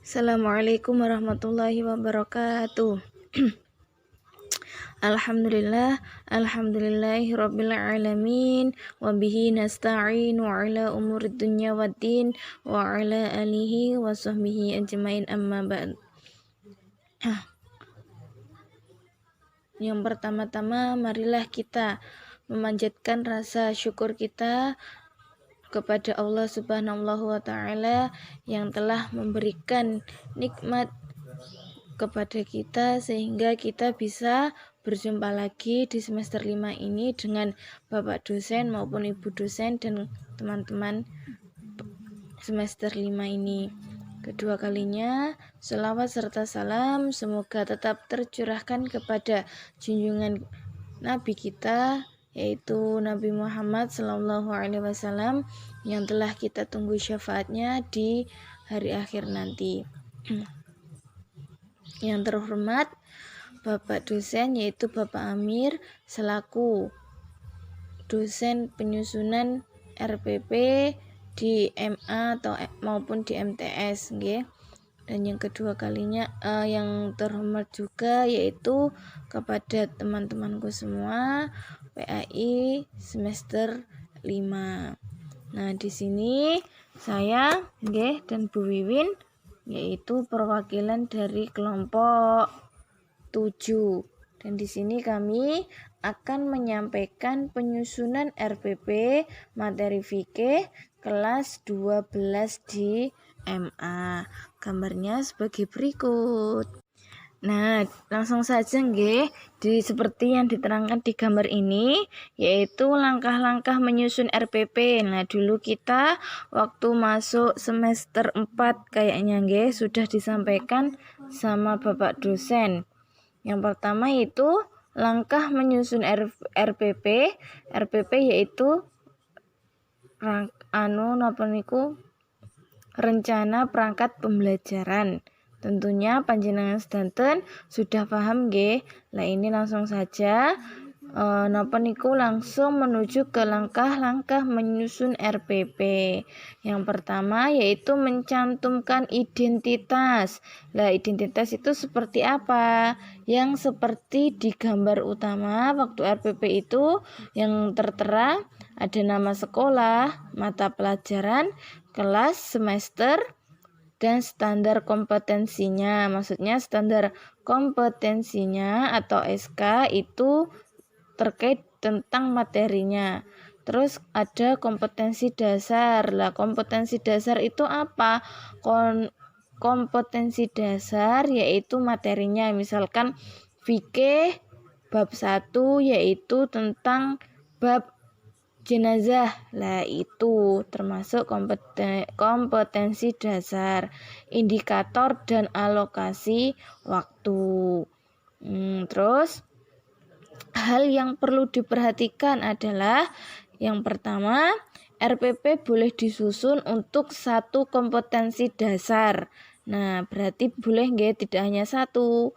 Assalamualaikum warahmatullahi wabarakatuh. Alhamdulillahi rabbil alamin wa bihi nasta'in wa ala umurid dunya waddin wa ala alihi wa sahbihi ajmain amma ba'd. Yang pertama-tama marilah kita memanjatkan rasa syukur kita kepada Allah Subhanahu wa taala yang telah memberikan nikmat kepada kita sehingga kita bisa berjumpa lagi di semester 5 ini dengan Bapak dosen maupun Ibu dosen dan teman-teman semester 5 ini. Kedua kalinya, selawat serta salam semoga tetap tercurahkan kepada junjungan Nabi kita, yaitu Nabi Muhammad SAW yang telah kita tunggu syafaatnya di hari akhir nanti. Yang terhormat Bapak dosen, yaitu Bapak Amir selaku dosen penyusunan RPP di MA atau maupun di MTS, nggih. Dan yang kedua kalinya yang terhormat juga yaitu kepada teman-temanku semua PAI semester 5. Nah, di sini saya nggih dan Bu Wiwin yaitu perwakilan dari kelompok 7. Dan di sini kami akan menyampaikan penyusunan RPP materi fikih kelas 12 di MA. Gambarnya sebagai berikut. Nah, langsung saja nggih, seperti yang diterangkan di gambar ini, yaitu langkah-langkah menyusun RPP. Nah, dulu kita waktu masuk semester 4 kayaknya nggih sudah disampaikan sama Bapak dosen. Yang pertama itu langkah menyusun RPP. RPP yaitu rencana perangkat pembelajaran. Tentunya panjenengan sedanten sudah paham nggih. Lah ini langsung saja langsung menuju ke langkah-langkah menyusun RPP. Yang pertama yaitu mencantumkan identitas. Lah identitas itu seperti apa? Yang seperti di gambar utama waktu RPP itu yang tertera ada nama sekolah, mata pelajaran, kelas, semester, dan standar kompetensinya. Maksudnya standar kompetensinya atau SK itu terkait tentang materinya. Terus ada kompetensi dasar. Lah kompetensi dasar itu apa? Kompetensi dasar yaitu materinya. Misalkan fikih bab 1 yaitu tentang bab jenazah. Lah itu termasuk kompetensi dasar. Indikator dan alokasi waktu. Terus hal yang perlu diperhatikan adalah yang pertama, RPP boleh disusun untuk satu kompetensi dasar. Nah, berarti boleh nggih tidak hanya satu.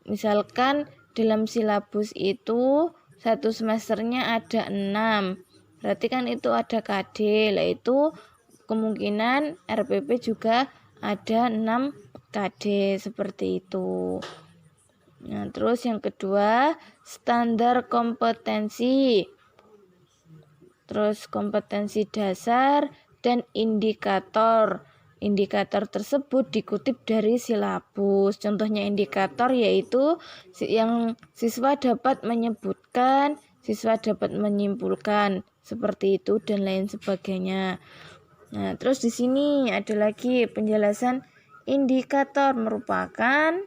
Misalkan dalam silabus itu satu semesternya ada 6. Berarti kan itu ada KD, yaitu kemungkinan RPP juga ada 6 KD seperti itu. Nah, terus yang kedua, standar kompetensi. Terus kompetensi dasar dan indikator. Indikator tersebut dikutip dari silabus. Contohnya indikator yaitu yang siswa dapat menyebutkan, siswa dapat menyimpulkan, seperti itu dan lain sebagainya. Nah, terus di sini ada lagi penjelasan indikator merupakan.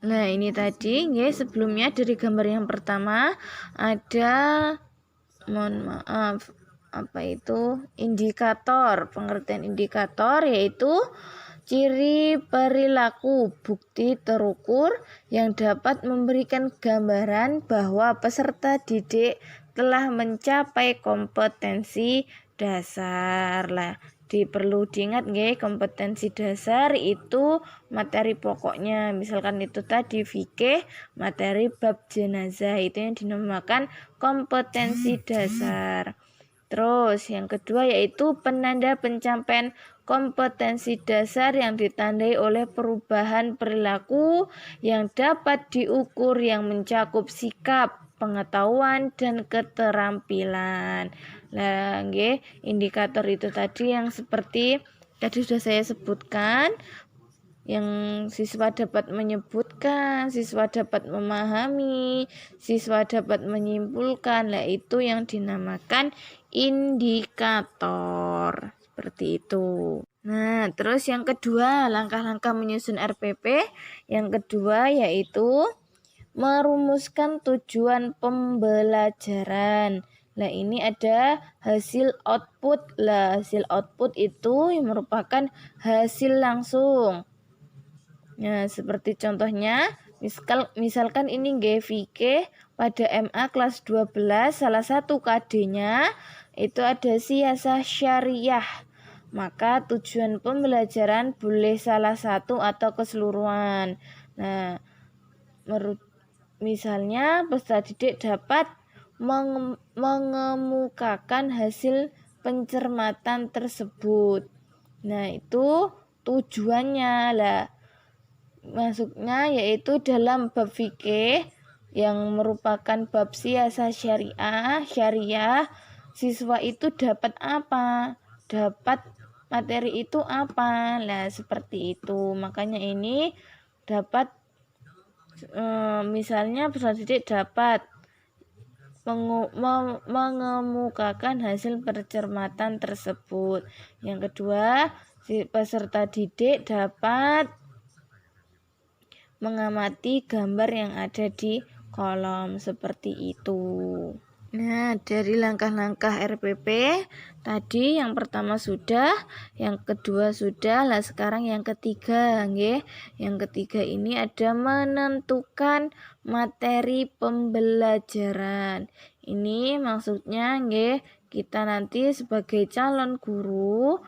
Nah, ini tadi nggih sebelumnya dari gambar yang pertama ada indikator. Pengertian indikator yaitu ciri perilaku bukti terukur yang dapat memberikan gambaran bahwa peserta didik telah mencapai kompetensi dasar. Lah, perlu diingat nggih, kompetensi dasar itu materi pokoknya. Misalkan itu tadi fikih, materi bab jenazah itu yang dinamakan kompetensi dasar. Terus yang kedua yaitu penanda pencapaian kompetensi dasar yang ditandai oleh perubahan perilaku yang dapat diukur yang mencakup sikap, pengetahuan dan keterampilan. Nah, indikator itu tadi yang seperti tadi sudah saya sebutkan, yang siswa dapat menyebutkan, siswa dapat memahami, siswa dapat menyimpulkan. Nah, itu yang dinamakan indikator. Seperti itu. Nah, terus yang kedua, langkah-langkah menyusun RPP. Yang kedua yaitu merumuskan tujuan pembelajaran. Nah, ini ada hasil output. Lah, hasil output itu merupakan hasil langsung. Nah, seperti contohnya, misalkan ini VK pada MA kelas 12, salah satu KD-nya itu ada siasah syariah. Maka tujuan pembelajaran boleh salah satu atau keseluruhan. Nah, misalnya peserta didik dapat mengemukakan hasil pencermatan tersebut. Nah, itu tujuannya lah. Masuknya yaitu dalam bab fikih yang merupakan bab siasah syariah, siswa itu dapat apa? Dapat materi itu apa? Nah, seperti itu. Makanya ini dapat misalnya peserta didik dapat mengemukakan hasil pencermatan tersebut. Yang kedua, si peserta didik dapat mengamati gambar yang ada di kolom seperti itu. Nah, dari langkah-langkah RPP tadi yang pertama sudah, yang kedua sudah, lah sekarang yang ketiga, nggih. Yang ketiga ini ada menentukan materi pembelajaran. Ini maksudnya nggih, kita nanti sebagai calon guru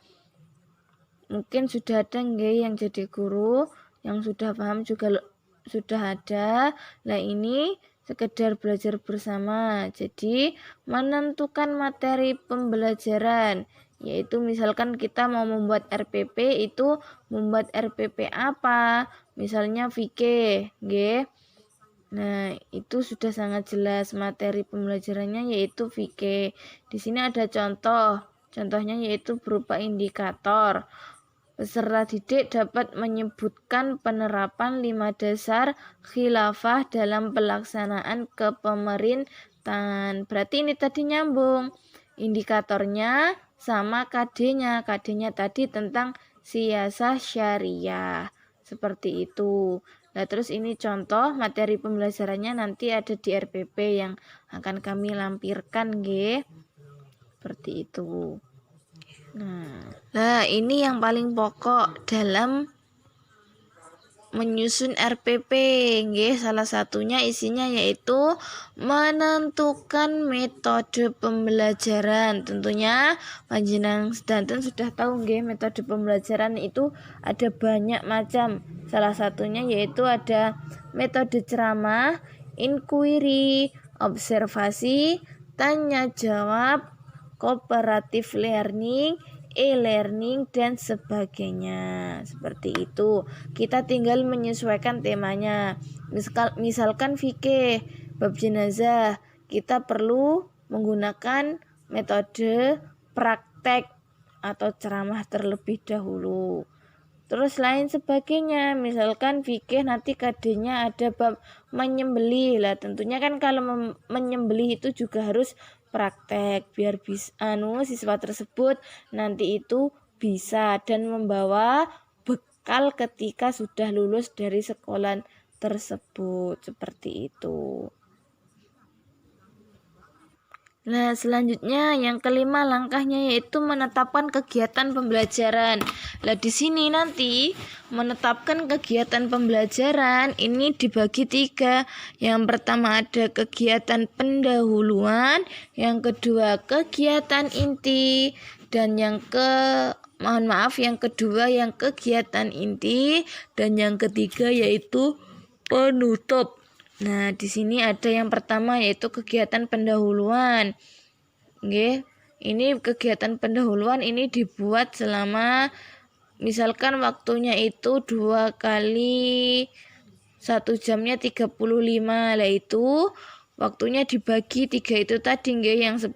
mungkin sudah ada nggih yang jadi guru, yang sudah paham juga sudah ada. Nah, ini sekedar belajar bersama. Jadi, menentukan materi pembelajaran, yaitu misalkan kita mau membuat RPP, itu membuat RPP apa? Misalnya fikih, nggih. Nah, itu sudah sangat jelas materi pembelajarannya yaitu fikih. Di sini ada contoh. Contohnya yaitu berupa indikator. Peserta didik dapat menyebutkan penerapan 5 dasar khilafah dalam pelaksanaan kepemerintahan. Berarti ini tadi nyambung. Indikatornya sama KD-nya. KD-nya tadi tentang siasah syariah. Seperti itu. Nah, terus ini contoh materi pembelajarannya nanti ada di RPP yang akan kami lampirkan, nggih. Seperti itu. Nah, ini yang paling pokok dalam menyusun RPP, nggih. Salah satunya isinya yaitu menentukan metode pembelajaran. Tentunya panjenengan sedanten sudah tahu nggih, metode pembelajaran itu ada banyak macam. Salah satunya yaitu ada metode ceramah, inquiry, observasi, tanya jawab, cooperative learning, e-learning dan sebagainya. Seperti itu. Kita tinggal menyesuaikan temanya. Misalkan fikih bab jenazah, kita perlu menggunakan metode praktek atau ceramah terlebih dahulu. Terus lain sebagainya, misalkan fikih nanti KD-nya ada bab menyembelih. Lah tentunya kan kalau menyembelih itu juga harus praktek biar siswa tersebut nanti itu bisa dan membawa bekal ketika sudah lulus dari sekolah tersebut. Seperti itu. Nah, selanjutnya yang kelima langkahnya yaitu menetapkan kegiatan pembelajaran. Nah, di sini nanti menetapkan kegiatan pembelajaran ini dibagi 3. Yang pertama ada kegiatan pendahuluan, yang kedua kegiatan inti, dan yang kedua yang kegiatan inti, dan yang ketiga yaitu penutup. Nah, di sini ada yang pertama yaitu kegiatan pendahuluan. Nggih. Ini kegiatan pendahuluan ini dibuat selama misalkan waktunya itu 2 kali 1 jamnya 35, lah itu waktunya dibagi 3 itu tadi nggih, yang 10%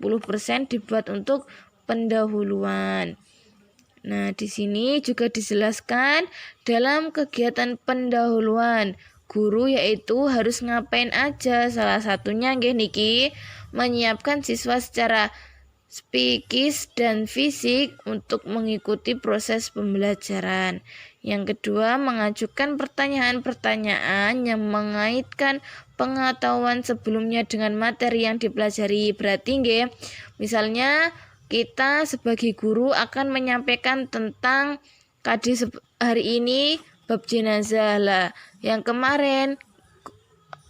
dibuat untuk pendahuluan. Nah, di sini juga dijelaskan dalam kegiatan pendahuluan guru yaitu harus ngapain aja. Salah satunya nggih niki menyiapkan siswa secara psikis dan fisik untuk mengikuti proses pembelajaran. Yang kedua, mengajukan pertanyaan-pertanyaan yang mengaitkan pengetahuan sebelumnya dengan materi yang dipelajari. Berarti nggih, misalnya kita sebagai guru akan menyampaikan tentang KD hari ini bab jenazah lah. Yang kemarin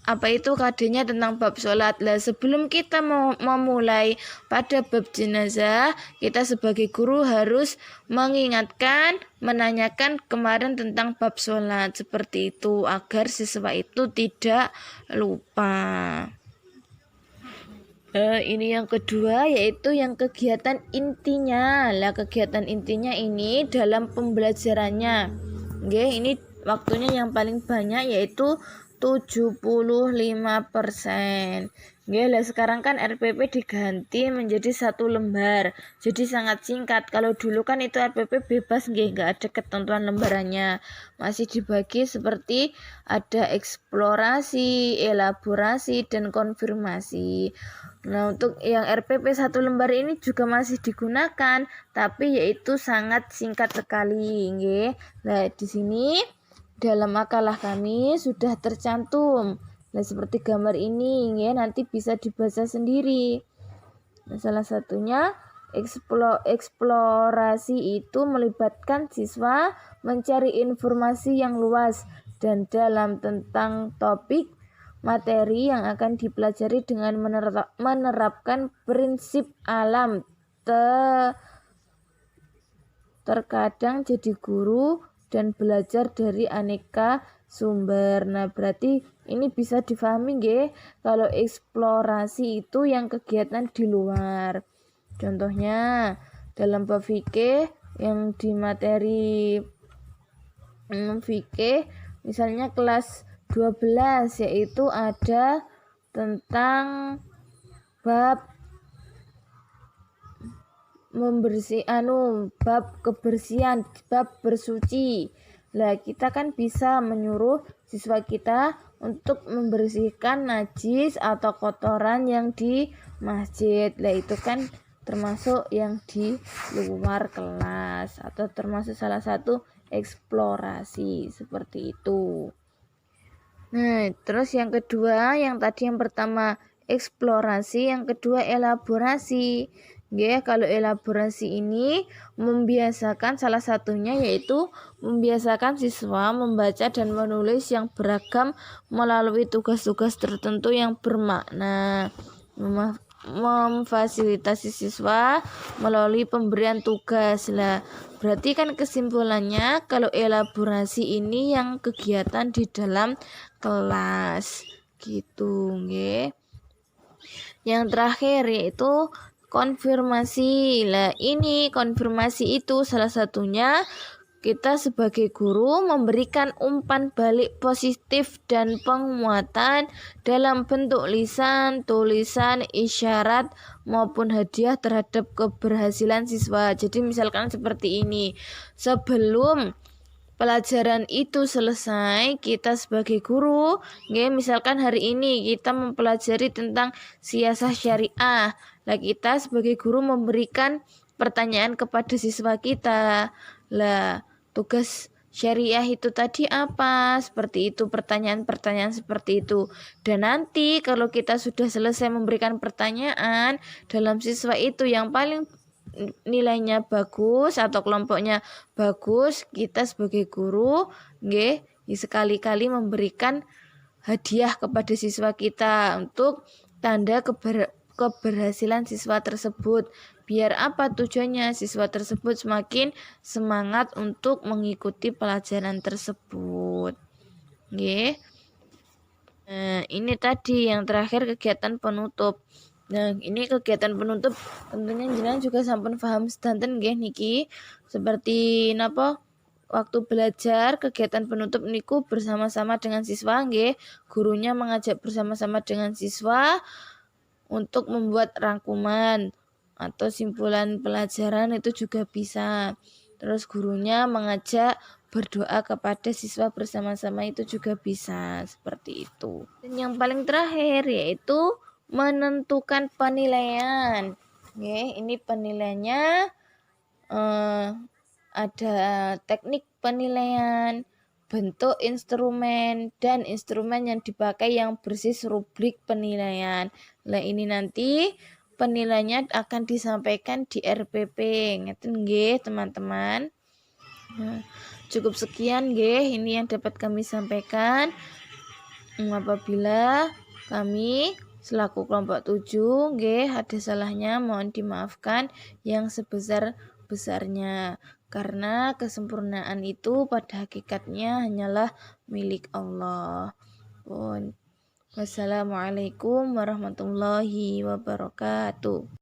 apa itu KD-nya tentang bab sholat lah. Sebelum kita memulai pada bab jenazah, kita sebagai guru harus mengingatkan, menanyakan kemarin tentang bab sholat seperti itu agar siswa itu tidak lupa. Ini yang kedua yaitu yang kegiatan intinya. Lah kegiatan intinya ini dalam pembelajarannya. Oke, ini waktunya yang paling banyak yaitu 75%. Oke, lah sekarang kan RPP diganti menjadi 1 lembar. Jadi sangat singkat. Kalau dulu kan itu RPP bebas nggak ada ketentuan lembarannya. Masih dibagi seperti ada eksplorasi, elaborasi, dan konfirmasi. Nah, untuk yang RPP 1 lembar ini juga masih digunakan, tapi yaitu sangat singkat sekali, nggih. Nah, di sini dalam makalah kami sudah tercantum. Nah, seperti gambar ini, nggih, nanti bisa dibaca sendiri. Nah, salah satunya eksplorasi itu melibatkan siswa mencari informasi yang luas dan dalam tentang topik materi yang akan dipelajari dengan menerapkan prinsip alam. Terkadang jadi guru dan belajar dari aneka sumber. Nah, berarti ini bisa difahami nggih kalau eksplorasi itu yang kegiatan di luar. Contohnya dalam bab fikih yang di materi fikih misalnya kelas 12 yaitu ada tentang bab bab kebersihan, bab bersuci. Lah kita kan bisa menyuruh siswa kita untuk membersihkan najis atau kotoran yang di masjid. Lah itu kan termasuk yang di luar kelas atau termasuk salah satu eksplorasi seperti itu. Nah, terus yang kedua, yang tadi yang pertama eksplorasi, yang kedua elaborasi. Ya, kalau elaborasi ini membiasakan salah satunya yaitu membiasakan siswa membaca dan menulis yang beragam melalui tugas-tugas tertentu yang bermakna. Memfasilitasi siswa melalui pemberian tugas lah. Berarti kan kesimpulannya kalau elaborasi ini yang kegiatan di dalam kelas gitu nggih. Yang terakhir yaitu konfirmasi. Lah ini konfirmasi itu salah satunya kita sebagai guru memberikan umpan balik positif dan penguatan dalam bentuk lisan, tulisan, isyarat maupun hadiah terhadap keberhasilan siswa. Jadi misalkan seperti ini, sebelum pelajaran itu selesai, kita sebagai guru, misalkan hari ini kita mempelajari tentang siasah syariah. Lah kita sebagai guru memberikan pertanyaan kepada siswa kita. Lah tugas syariah itu tadi apa? Seperti itu, pertanyaan-pertanyaan seperti itu. Dan nanti kalau kita sudah selesai memberikan pertanyaan, dalam siswa itu yang paling nilainya bagus atau kelompoknya bagus, kita sebagai guru sekali-kali memberikan hadiah kepada siswa kita untuk tanda keberhasilan siswa tersebut. Biar apa tujuannya? Siswa tersebut semakin semangat untuk mengikuti pelajaran tersebut. Nah, ini tadi yang terakhir kegiatan penutup. Nah, ini kegiatan penutup tentunya jenengan juga sampun paham sedanten nggih niki. Seperti napa waktu belajar kegiatan penutup niku bersama-sama dengan siswa nggih. Gurunya mengajak bersama-sama dengan siswa untuk membuat rangkuman atau simpulan pelajaran itu juga bisa. Terus gurunya mengajak berdoa kepada siswa bersama-sama itu juga bisa, seperti itu. Dan yang paling terakhir yaitu menentukan penilaian. Oke, ini penilaiannya ada teknik penilaian, bentuk instrumen, dan instrumen yang dipakai yang berbasis rubrik penilaian. Nah, ini nanti penilaiannya akan disampaikan di RPP. Ngeten nggih, teman-teman. Nah, cukup sekian nggih ini yang dapat kami sampaikan. Apabila kami selaku kelompok 7 nggih ada salahnya mohon dimaafkan yang sebesar-besarnya, karena kesempurnaan itu pada hakikatnya hanyalah milik Allah. Wassalamualaikum warahmatullahi wabarakatuh.